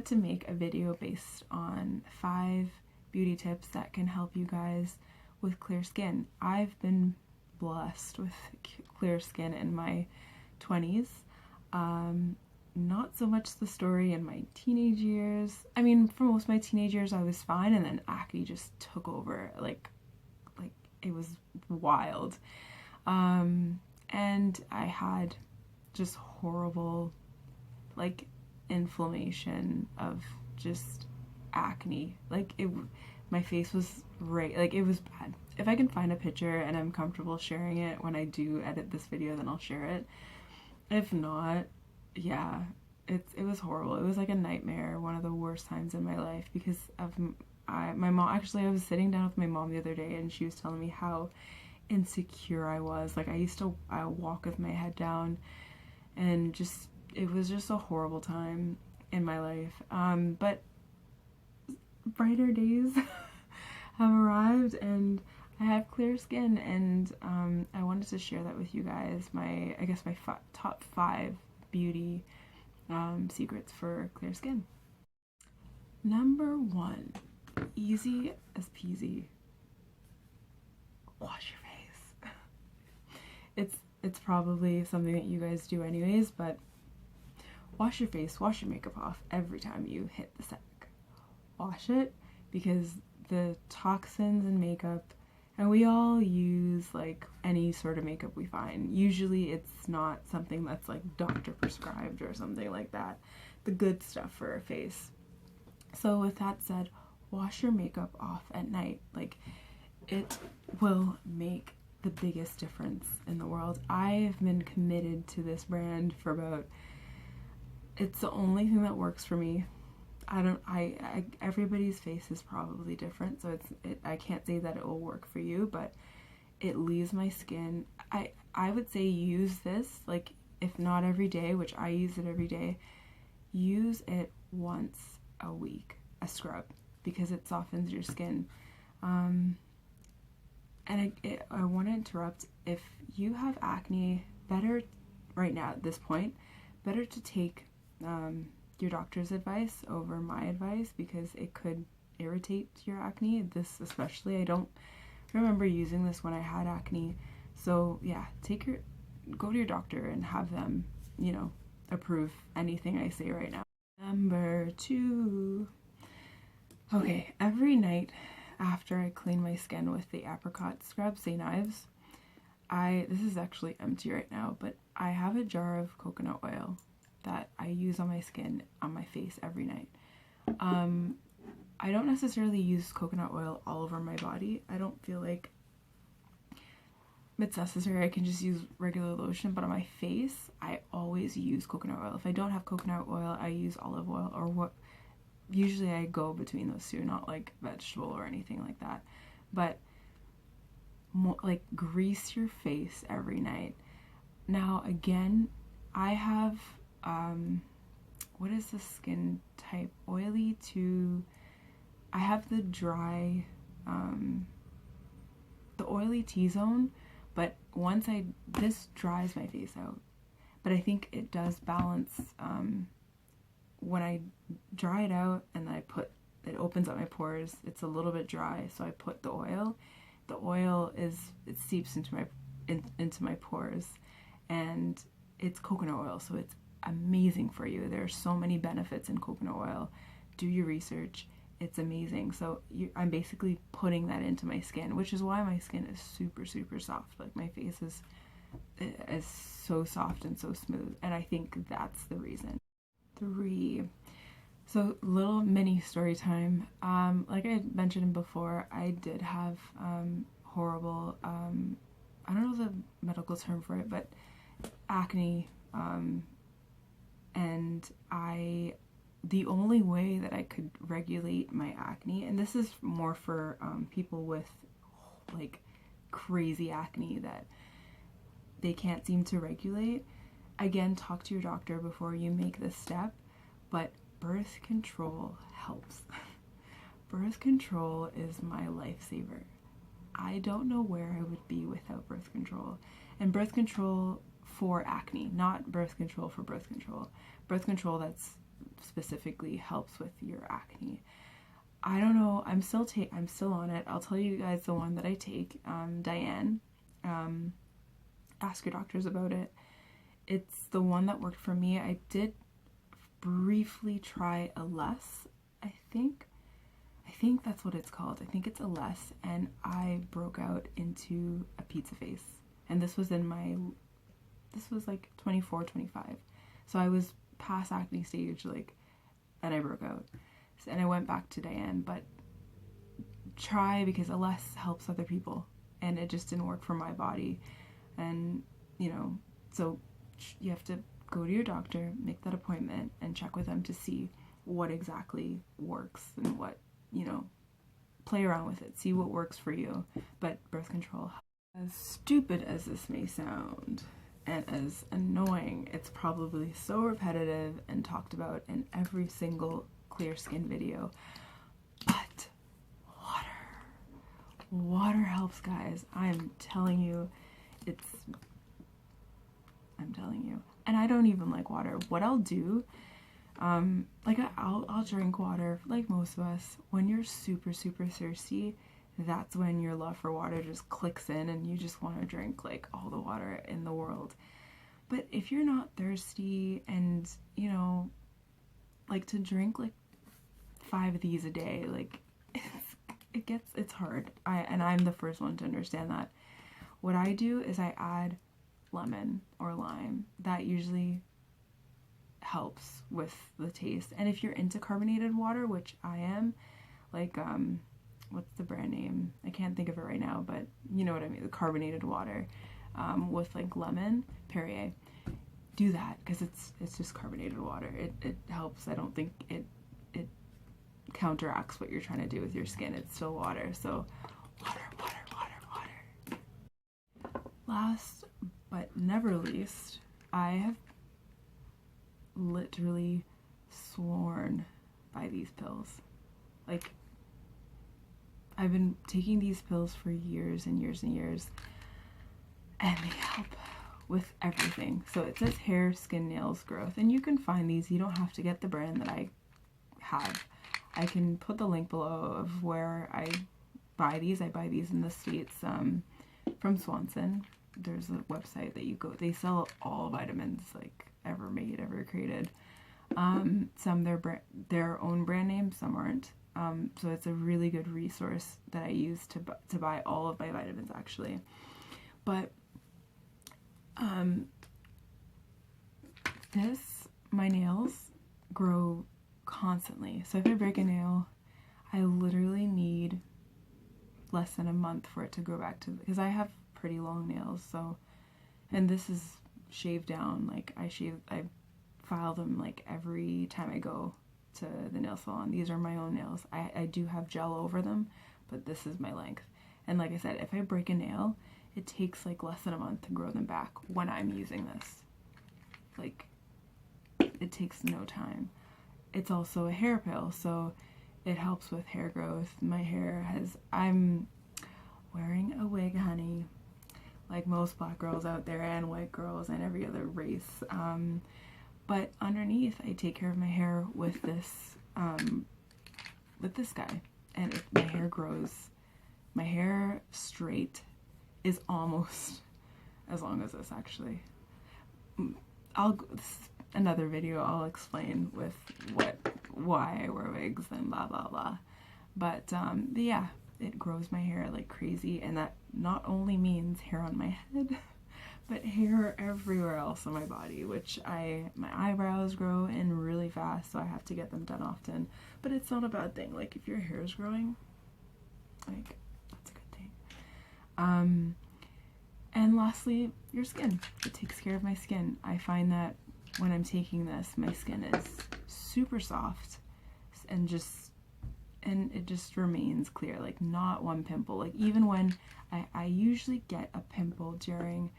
to make a video based on 5 beauty tips that can help you guys with clear skin. I've been blessed with clear skin in my 20s. Not so much the story in my teenage years. I mean, for most of my teenage years I was fine, and then acne just took over. Like it was wild. And I had just horrible, like, inflammation of just acne. Like, my face was like, it was bad. If I can find a picture and I'm comfortable sharing it when I do edit this video, then I'll share it. If not, yeah, it was horrible. It was like a nightmare, one of the worst times in my life, because of my mom. Actually, I was sitting down with my mom the other day, and she was telling me how insecure I was. Like, I used to walk with my head down, and just, it was just a horrible time in my life. But brighter days have arrived, and I have clear skin, and I wanted to share that with you guys. My top 5 beauty secrets for clear skin. Number 1, easy as peasy. Wash your face. It's probably something that you guys do anyways, but wash your face, wash your makeup off every time you hit the sink. Wash it, because the toxins in makeup, and we all use like any sort of makeup we find. Usually it's not something that's like doctor prescribed or something like that. The good stuff for our face. So with that said, wash your makeup off at night. Like, it will make the biggest difference in the world. I've been committed to this brand for about, it's the only thing that works for me. Everybody's face is probably different, so I can't say that it will work for you, but it leaves my skin. I would say use this, like, if not every day, which I use it every day, use it once a week, a scrub, because it softens your skin. And I want to interrupt. If you have acne, better right now at this point, better to take your doctor's advice over my advice, because it could irritate your acne. This especially, I don't remember using this when I had acne. So yeah, go to your doctor and have them, approve anything I say right now. Number 2. Okay, every night after I clean my skin with the apricot scrub, St. Ives, this is actually empty right now, but I have a jar of coconut oil that I use on my skin, on my face every night. I don't necessarily use coconut oil all over my body. I don't feel like it's necessary. I can just use regular lotion, but on my face, I always use coconut oil. If I don't have coconut oil, I use olive oil, or usually I go between those two, not like vegetable or anything like that. But like, grease your face every night. Now again, I have what is the skin type? Oily to, I have the dry, the oily T-zone, but this dries my face out. But I think it does balance, when I dry it out and it opens up my pores, it's a little bit dry, so I put the oil. The oil it seeps into my pores, and it's coconut oil, so it's amazing for you. There are so many benefits in coconut oil. Do your research. It's amazing. So I'm basically putting that into my skin, which is why my skin is super, super soft. Like, my face is so soft and so smooth, and I think that's the reason. 3. So, little mini story time. Like I mentioned before, I did have horrible, I don't know the medical term for it, but acne, and the only way that I could regulate my acne, and this is more for people with like crazy acne that they can't seem to regulate. Again, talk to your doctor before you make this step, but birth control helps. Birth control is my lifesaver. I don't know where I would be without birth control. And birth control for acne, not birth control for birth control. Birth control that's specifically helps with your acne. I don't know. I'm still on it. I'll tell you guys the one that I take. Diane. Ask your doctors about it. It's the one that worked for me. I did briefly try a less, I think that's what it's called. I think it's a less, and I broke out into a pizza face. And this was like 24, 25. So I was past acne stage, like, and I broke out. And I went back to Diane, but try, because a less helps other people, and it just didn't work for my body. And, you know, so you have to go to your doctor, make that appointment, and check with them to see what exactly works and what, you know, play around with it, see what works for you. But birth control, as stupid as this may sound and as annoying, it's probably so repetitive and talked about in every single clear skin video, but water helps, guys. I'm telling you. And I don't even like water. What I'll do, like I'll drink water, like most of us. When you're super, super thirsty, that's when your love for water just clicks in and you just want to drink like all the water in the world. But if you're not thirsty and, you know, like to drink like 5 of these a day, like it's hard. I'm the first one to understand that. What I do is I add lemon or lime. That usually helps with the taste. And if you're into carbonated water, which I am, like what's the brand name? I can't think of it right now, but you know what I mean, the carbonated water with like lemon, Perrier. Do that, because it's just carbonated water. It helps. I don't think it counteracts what you're trying to do with your skin. It's still water. So water. Last but never least, I have literally sworn by these pills. Like, I've been taking these pills for years and years and years, and they help with everything. So it says hair, skin, nails, growth, and you can find these. You don't have to get the brand that I have. I can put the link below of where I buy these. I buy these in the States from Swanson. There's a website that you go. They sell all vitamins like ever made, ever created. Some their own brand names, some aren't. So it's a really good resource that I use to buy all of my vitamins, actually. But my nails grow constantly. So if I break a nail, I literally need less than a month for it to grow back to, because I have pretty long nails. So, and this is shaved down. Like I file them like every time I go to the nail salon. These are my own nails. I do have gel over them, but this is my length. And like I said, if I break a nail, it takes like less than a month to grow them back when I'm using this. Like, it takes no time. It's also a hair pill, so it helps with hair growth. I'm wearing a wig, honey, like most black girls out there and white girls and every other race. But underneath, I take care of my hair with this guy, and my hair grows. My hair straight is almost as long as this, actually. Another video I'll explain with why I wear wigs and blah blah blah. But yeah, it grows my hair like crazy, and that not only means hair on my head, but hair everywhere else on my body, which my eyebrows grow in really fast, so I have to get them done often. But it's not a bad thing. Like, if your hair is growing, like, that's a good thing. And lastly, your skin. It takes care of my skin. I find that when I'm taking this, my skin is super soft and it just remains clear, like not one pimple. Like, even when I usually get a pimple during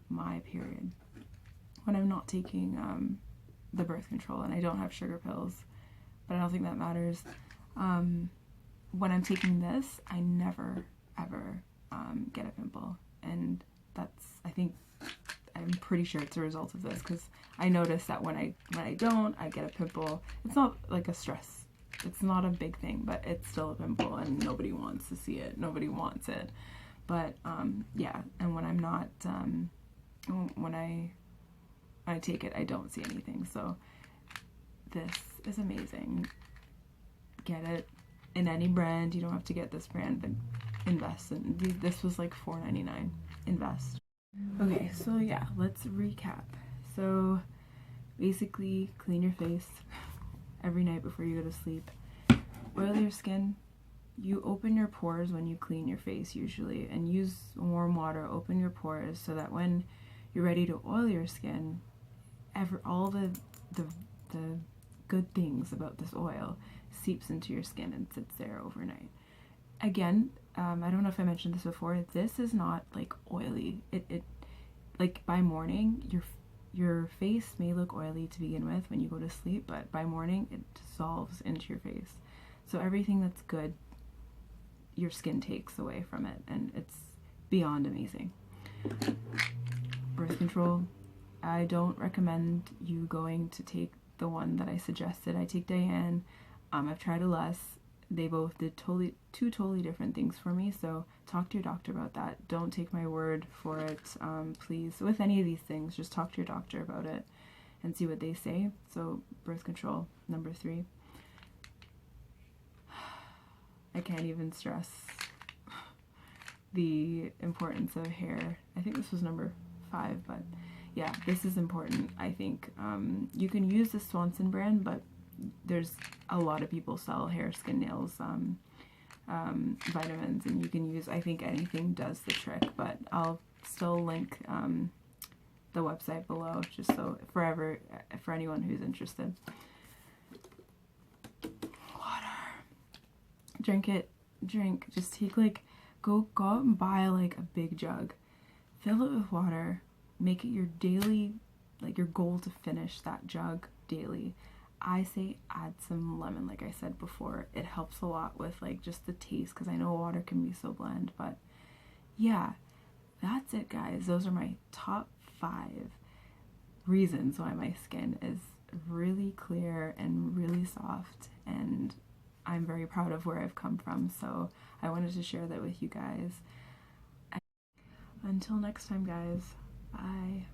my period when I'm not taking the birth control and I don't have sugar pills, but I don't think that matters. When I'm taking this, I never ever get a pimple, and that's, I think I'm pretty sure it's a result of this, because I notice that when I don't, I get a pimple. It's not like a stress. It's not a big thing, but it's still a pimple, and nobody wants to see it. Nobody wants it. But yeah, and when I'm not, when I take it, I don't see anything. So this is amazing. Get it in any brand. You don't have to get this brand, but invest in. This was like $4.99. Invest. Okay, so yeah, let's recap. So basically, clean your face every night before you go to sleep. Oil your skin. You open your pores when you clean your face usually, and use warm water. Open your pores so that when you're ready to oil your skin, all the good things about this oil seeps into your skin and sits there overnight. Again, I don't know if I mentioned this before. This is not like oily. It like by morning your face may look oily to begin with when you go to sleep, but by morning it dissolves into your face. So everything that's good, your skin takes away from it, and it's beyond amazing. Birth control. I don't recommend you going to take the one that I suggested. I take Diane. I've tried a less. They both did two totally different things for me, so talk to your doctor about that. Don't take my word for it, please. With any of these things, just talk to your doctor about it and see what they say. So birth control, number 3. I can't even stress the importance of hair. I think this was number 5, but yeah, this is important, I think. You can use the Swanson brand, but there's a lot of people sell hair, skin, nails, vitamins, and you can use, I think anything does the trick, but I'll still link the website below, just so for anyone who's interested. Water. Drink it. Drink. Just take go out and buy like a big jug. Fill it with water. Make it your daily, like your goal to finish that jug daily. I say add some lemon, like I said before. It helps a lot with like just the taste, because I know water can be so bland. But yeah, that's it, guys. Those are my top 5 reasons why my skin is really clear and really soft, and I'm very proud of where I've come from. So I wanted to share that with you guys. Until next time, guys. Bye.